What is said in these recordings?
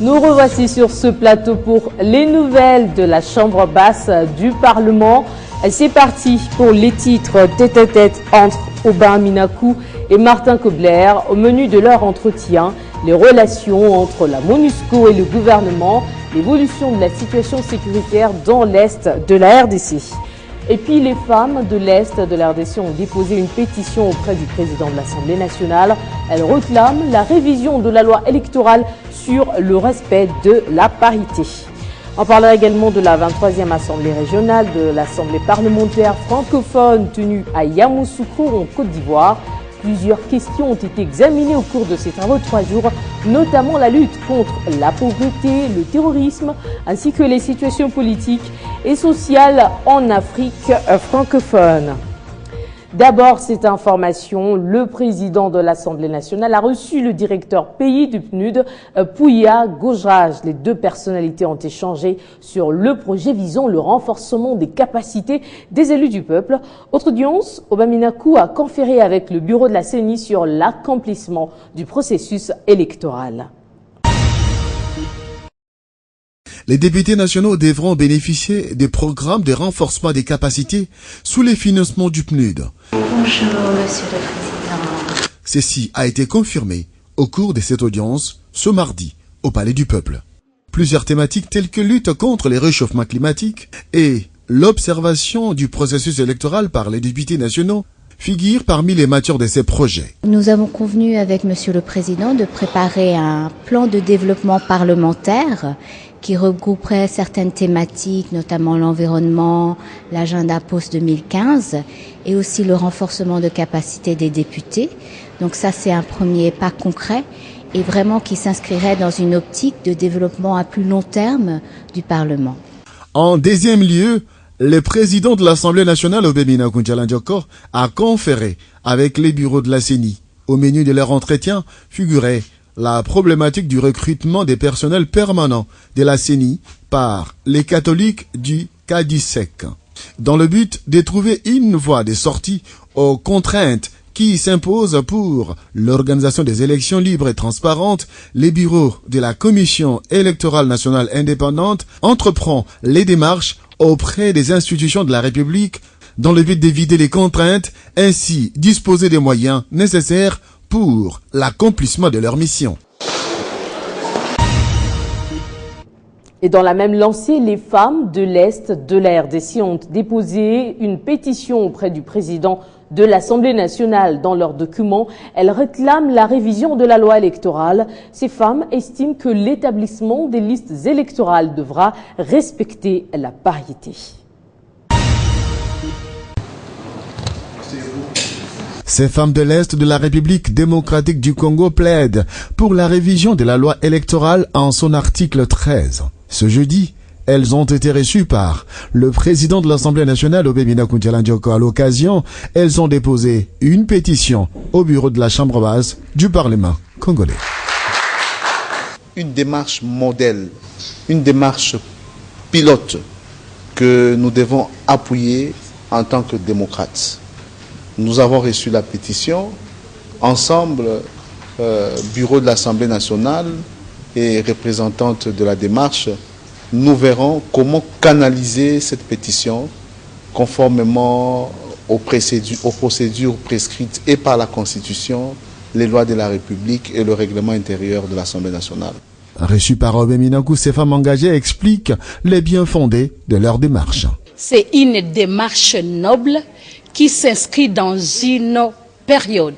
Nous revoici sur ce plateau pour les nouvelles de la Chambre basse du Parlement. C'est parti pour les titres tête-à-tête entre Aubin Minakou et Martin Kobler. Au menu de leur entretien, les relations entre la MONUSCO et le gouvernement, l'évolution de la situation sécuritaire dans l'Est de la RDC. Et puis les femmes de l'Est de la RDC ont déposé une pétition auprès du président de l'Assemblée nationale. Elles réclament la révision de la loi électorale sur le respect de la parité. On parlera également de la 23e Assemblée régionale de l'Assemblée parlementaire francophone tenue à Yamoussoukro en Côte d'Ivoire. Plusieurs questions ont été examinées au cours de ces travaux de 3 jours, notamment la lutte contre la pauvreté, le terrorisme, ainsi que les situations politiques et sociales en Afrique francophone. D'abord, cette information, le président de l'Assemblée nationale a reçu le directeur pays du PNUD, Pouya Gojraj. Les deux personnalités ont échangé sur le projet visant le renforcement des capacités des élus du peuple. Autre audience, Aubin Minakou a conféré avec le bureau de la CENI sur l'accomplissement du processus électoral. Les députés nationaux devront bénéficier des programmes de renforcement des capacités sous les financements du PNUD. Bonjour, Monsieur le Président. Ceci a été confirmé au cours de cette audience ce mardi au Palais du Peuple. Plusieurs thématiques telles que lutte contre les réchauffements climatiques et l'observation du processus électoral par les députés nationaux figurent parmi les matières de ces projets. Nous avons convenu avec Monsieur le Président de préparer un plan de développement parlementaire qui regrouperait certaines thématiques, notamment l'environnement, l'agenda post-2015 et aussi le renforcement de capacité des députés. Donc ça, c'est un premier pas concret et vraiment qui s'inscrirait dans une optique de développement à plus long terme du Parlement. En deuxième lieu, le président de l'Assemblée nationale, Aubin Minakou Ndialandjoko, a conféré avec les bureaux de la CENI. Au menu de leur entretien figurait la problématique du recrutement des personnels permanents de la CENI par les catholiques du CADISEC, dans le but de trouver une voie de sortie aux contraintes qui s'imposent pour l'organisation des élections libres et transparentes. Les bureaux de la Commission électorale nationale indépendante entreprend les démarches auprès des institutions de la République dans le but d'éviter les contraintes, ainsi disposer des moyens nécessaires pour l'accomplissement de leur mission. Et dans la même lancée, les femmes de l'Est de la RDC ont déposé une pétition auprès du président de l'Assemblée nationale. Dans leur document, elles réclament la révision de la loi électorale. Ces femmes estiment que l'établissement des listes électorales devra respecter la parité. Ces femmes de l'Est de la République démocratique du Congo plaident pour la révision de la loi électorale en son article 13. Ce jeudi, elles ont été reçues par le président de l'Assemblée nationale, Aubin Minakou Ndialandjoko. À l'occasion, elles ont déposé une pétition au bureau de la Chambre basse du Parlement congolais. Une démarche modèle, une démarche pilote que nous devons appuyer en tant que démocrates. Nous avons reçu la pétition, ensemble, bureau de l'Assemblée nationale et représentante de la démarche, nous verrons comment canaliser cette pétition conformément aux procédures prescrites et par la Constitution, les lois de la République et le règlement intérieur de l'Assemblée nationale. Reçues par Aubin Minakou, ces femmes engagées expliquent les biens fondés de leur démarche. C'est une démarche noble qui s'inscrit dans une période.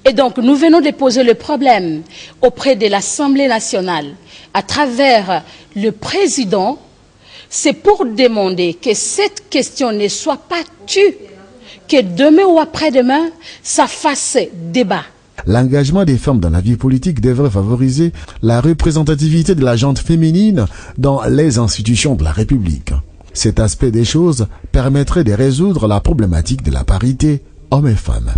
Et donc, nous venons de poser le problème auprès de l'Assemblée nationale à travers le président. C'est pour demander que cette question ne soit pas tue, que demain ou après-demain, ça fasse débat. L'engagement des femmes dans la vie politique devrait favoriser la représentativité de la gente féminine dans les institutions de la République. Cet aspect des choses permettrait de résoudre la problématique de la parité hommes et femmes.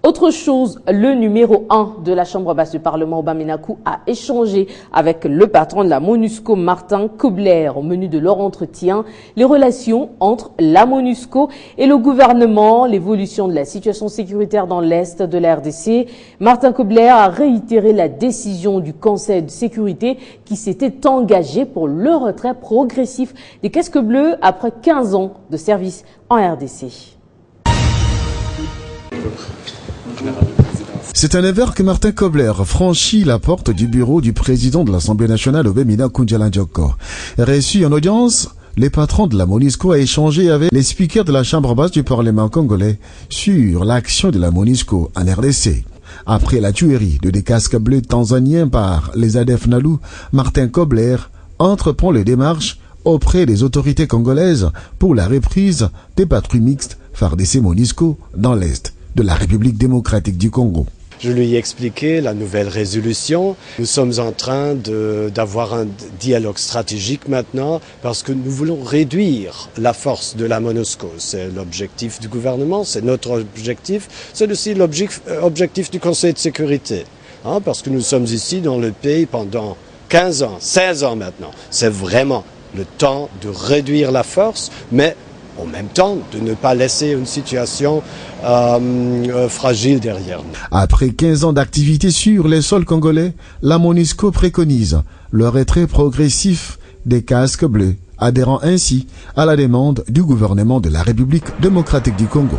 Autre chose, le numéro 1 de la Chambre basse du Parlement, Aubin Minaku, a échangé avec le patron de la MONUSCO, Martin Kobler. Au menu de leur entretien, les relations entre la MONUSCO et le gouvernement, l'évolution de la situation sécuritaire dans l'Est de la RDC. Martin Kobler a réitéré la décision du Conseil de sécurité qui s'était engagé pour le retrait progressif des casques bleus après 15 ans de service en RDC. C'est à 9h que Martin Kobler franchit la porte du bureau du président de l'Assemblée nationale, Aubin Minaku Ndjalandjoko. Reçu en audience, les patrons de la MONUSCO a échangé avec les speakers de la Chambre basse du Parlement congolais sur l'action de la MONUSCO en RDC. Après la tuerie de des casques bleus tanzaniens par les ADF Nalu, Martin Kobler entreprend les démarches auprès des autorités congolaises pour la reprise des patrouilles mixtes FARDC-MONUSCO dans l'Est de la République démocratique du Congo. Je lui ai expliqué la nouvelle résolution. Nous sommes en train d'avoir un dialogue stratégique maintenant parce que nous voulons réduire la force de la MONUSCO. C'est l'objectif du gouvernement, c'est notre objectif, c'est aussi l'objectif du Conseil de sécurité. Parce que nous sommes ici dans le pays pendant 15 ans, 16 ans maintenant. C'est vraiment le temps de réduire la force, mais en même temps de ne pas laisser une situation fragile derrière nous. Après 15 ans d'activité sur les sols congolais, la MONUSCO préconise le retrait progressif des casques bleus, adhérant ainsi à la demande du gouvernement de la République démocratique du Congo.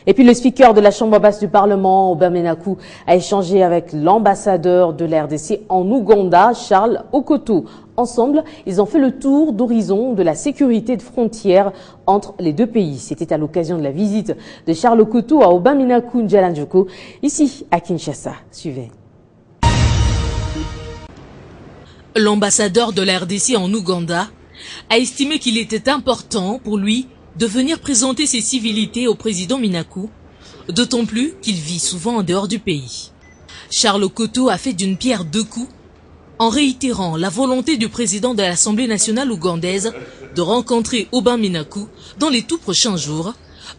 Et puis le speaker de la Chambre basse du Parlement, Aubin Minaku, a échangé avec l'ambassadeur de la RDC en Ouganda, Charles Okoto. Ensemble, ils ont fait le tour d'horizon de la sécurité de frontières entre les deux pays. C'était à l'occasion de la visite de Charles Okoto à Aubin Minaku Ndjalandjoko, ici à Kinshasa. Suivez. L'ambassadeur de la RDC en Ouganda a estimé qu'il était important pour lui de venir présenter ses civilités au président Minaku, d'autant plus qu'il vit souvent en dehors du pays. Charles Okoto a fait d'une pierre deux coups en réitérant la volonté du président de l'Assemblée nationale ougandaise de rencontrer Aubin Minaku dans les tout prochains jours.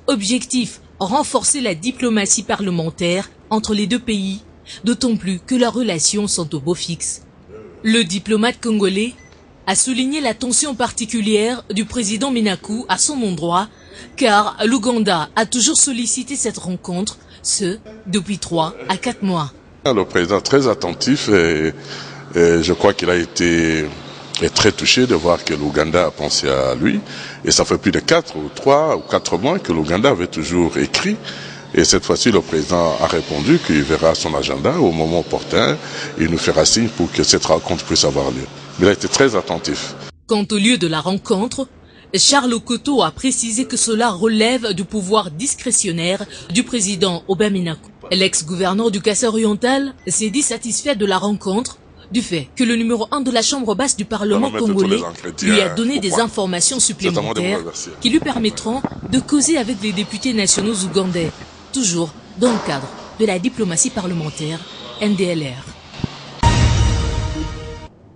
Objectif, renforcer la diplomatie parlementaire entre les deux pays, d'autant plus que leurs relations sont au beau fixe. Le diplomate congolais a souligné l'attention particulière du président Minaku à son endroit, car l'Ouganda a toujours sollicité cette rencontre, ce, depuis 3 à 4 mois. Le président très attentif et je crois qu'il a été très touché de voir que l'Ouganda a pensé à lui. Et ça fait plus de 3 ou 4 mois que l'Ouganda avait toujours écrit. Et cette fois-ci, le président a répondu qu'il verra son agenda au moment opportun. Il nous fera signe pour que cette rencontre puisse avoir lieu. Mais il a été très attentif. Quant au lieu de la rencontre, Charles Okoto a précisé que cela relève du pouvoir discrétionnaire du président Aubin Minaku. L'ex-gouverneur du Kassai-Oriental s'est dit satisfait de la rencontre, du fait que le numéro 1 de la Chambre basse du Parlement congolais lui a donné des informations supplémentaires qui lui permettront de causer avec les députés nationaux ougandais, toujours dans le cadre de la diplomatie parlementaire NDLR.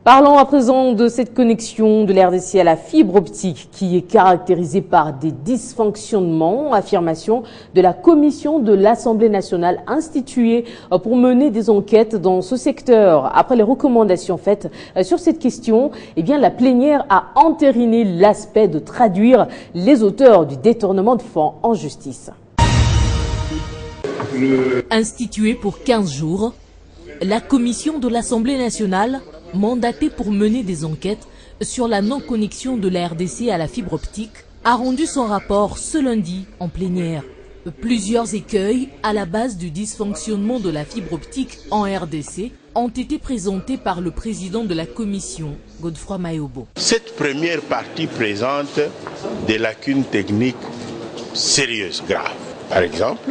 Parlons à présent de cette connexion de la RDC à la fibre optique qui est caractérisée par des dysfonctionnements, affirmation de la commission de l'Assemblée nationale instituée pour mener des enquêtes dans ce secteur. Après les recommandations faites sur cette question, eh bien, la plénière a entériné l'aspect de traduire les auteurs du détournement de fonds en justice. Instituée pour 15 jours, la commission de l'Assemblée nationale, mandatée pour mener des enquêtes sur la non-connexion de la RDC à la fibre optique, a rendu son rapport ce lundi en plénière. Plusieurs écueils à la base du dysfonctionnement de la fibre optique en RDC ont été présentés par le président de la commission, Godefroy Mayobo. Cette première partie présente des lacunes techniques sérieuses, graves. Par exemple,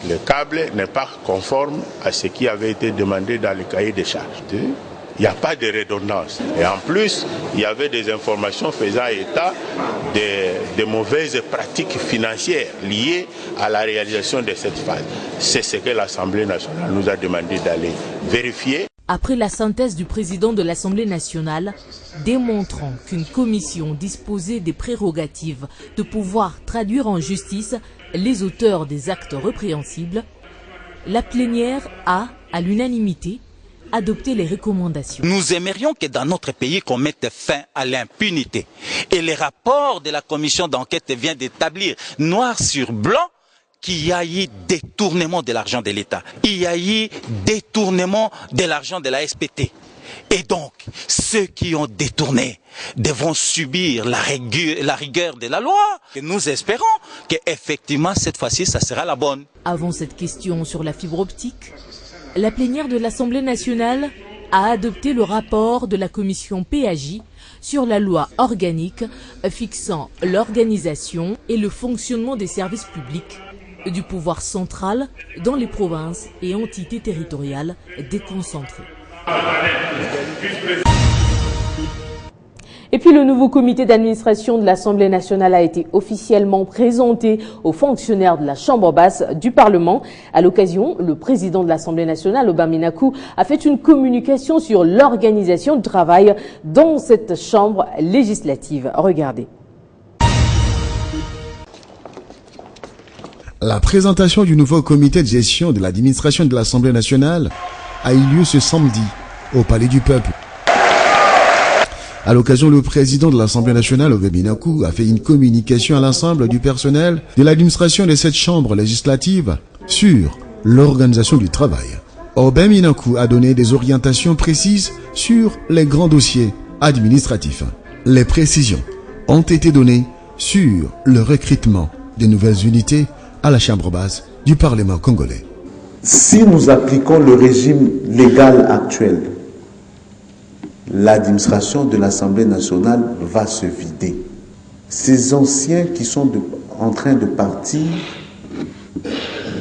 le câble n'est pas conforme à ce qui avait été demandé dans le cahier des charges. Il n'y a pas de redondance. Et en plus, il y avait des informations faisant état de mauvaises pratiques financières liées à la réalisation de cette phase. C'est ce que l'Assemblée nationale nous a demandé d'aller vérifier. après la synthèse du président de l'Assemblée nationale, démontrant qu'une commission disposait des prérogatives de pouvoir traduire en justice les auteurs des actes répréhensibles, la plénière a, à l'unanimité, adopté les recommandations. Nous aimerions que dans notre pays qu'on mette fin à l'impunité. Et les rapports de la commission d'enquête viennent d'établir, noir sur blanc, qu'il y a eu détournement de l'argent de l'État. Il y a eu détournement de l'argent de la SPT. Et donc, ceux qui ont détourné devront subir la rigueur de la loi. Et nous espérons qu'effectivement, cette fois-ci, ça sera la bonne. Avant cette question sur la fibre optique, la plénière de l'Assemblée nationale a adopté le rapport de la commission PAJ sur la loi organique fixant l'organisation et le fonctionnement des services publics du pouvoir central dans les provinces et entités territoriales déconcentrées. Et puis le nouveau comité d'administration de l'Assemblée nationale a été officiellement présenté aux fonctionnaires de la Chambre basse du Parlement. À l'occasion, le président de l'Assemblée nationale, Aubin Minakou, a fait une communication sur l'organisation du travail dans cette chambre législative. Regardez. La présentation du nouveau comité de gestion de l'administration de l'Assemblée nationale a eu lieu ce samedi au Palais du Peuple. À l'occasion, le président de l'Assemblée nationale, Aubin Minakou, a fait une communication à l'ensemble du personnel de l'administration de cette chambre législative sur l'organisation du travail. Aubin Minakou a donné des orientations précises sur les grands dossiers administratifs. Les précisions ont été données sur le recrutement des nouvelles unités à la chambre basse du Parlement congolais. Si nous appliquons le régime légal actuel, l'administration de l'Assemblée nationale va se vider. Ces anciens qui sont en train de partir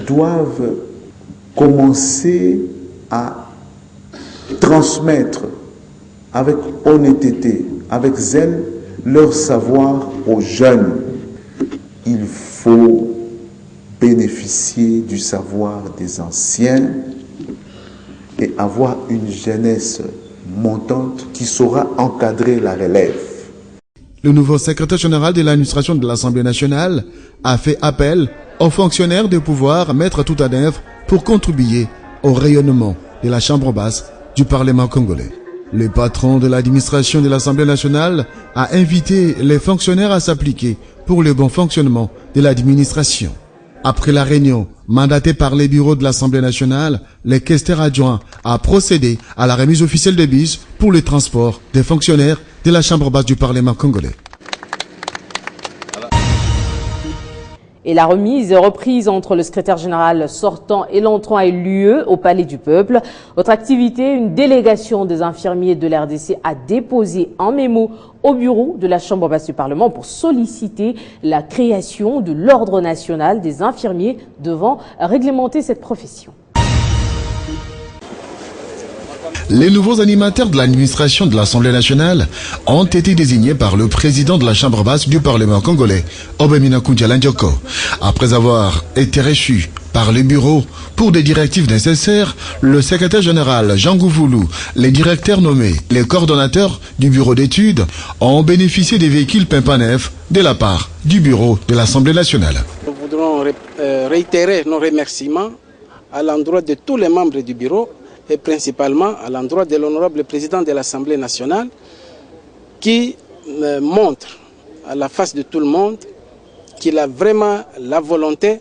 doivent commencer à transmettre avec honnêteté, avec zèle, leur savoir aux jeunes. Il faut bénéficier du savoir des anciens et avoir une jeunesse montante qui saura encadrer la relève. Le nouveau secrétaire général de l'administration de l'Assemblée nationale a fait appel aux fonctionnaires de pouvoir mettre tout en œuvre pour contribuer au rayonnement de la Chambre basse du Parlement congolais. Le patron de l'administration de l'Assemblée nationale a invité les fonctionnaires à s'appliquer pour le bon fonctionnement de l'administration. Après la réunion mandatée par les bureaux de l'Assemblée nationale, le questeur adjoint a procédé à la remise officielle des bus pour le transport des fonctionnaires de la Chambre basse du Parlement congolais. Et la remise reprise entre le secrétaire général sortant et l'entrant a eu lieu au Palais du Peuple. Autre activité, une délégation des infirmiers de l'RDC a déposé un mémo au bureau de la Chambre basse du Parlement pour solliciter la création de l'Ordre national des infirmiers devant réglementer cette profession. Les nouveaux animateurs de l'administration de l'Assemblée nationale ont été désignés par le président de la Chambre basse du Parlement congolais, Aubin Minakou Ndialandjoko. Après avoir été reçus par les bureaux pour des directives nécessaires, le secrétaire général Jean Gouvoulou, les directeurs nommés, les coordonnateurs du bureau d'études ont bénéficié des véhicules Pimpanef de la part du bureau de l'Assemblée nationale. Nous voudrons réitérer nos remerciements à l'endroit de tous les membres du bureau et principalement à l'endroit de l'honorable président de l'Assemblée nationale qui montre à la face de tout le monde qu'il a vraiment la volonté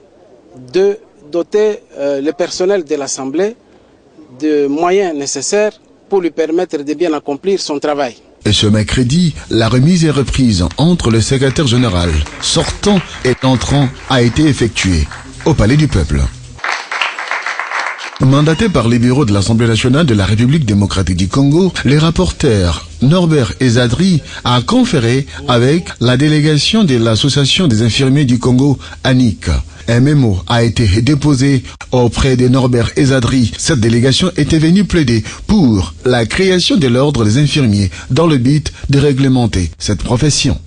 de doter le personnel de l'Assemblée de moyens nécessaires pour lui permettre de bien accomplir son travail. Et ce mercredi, la remise et reprise entre le secrétaire général sortant et entrant a été effectuée au Palais du Peuple. Mandaté par les bureaux de l'Assemblée nationale de la République démocratique du Congo, les rapporteurs Norbert Ezadri a conféré avec la délégation de l'Association des infirmiers du Congo, ANIC. Un mémo a été déposé auprès de Norbert Ezadri. Cette délégation était venue plaider pour la création de l'ordre des infirmiers dans le but de réglementer cette profession.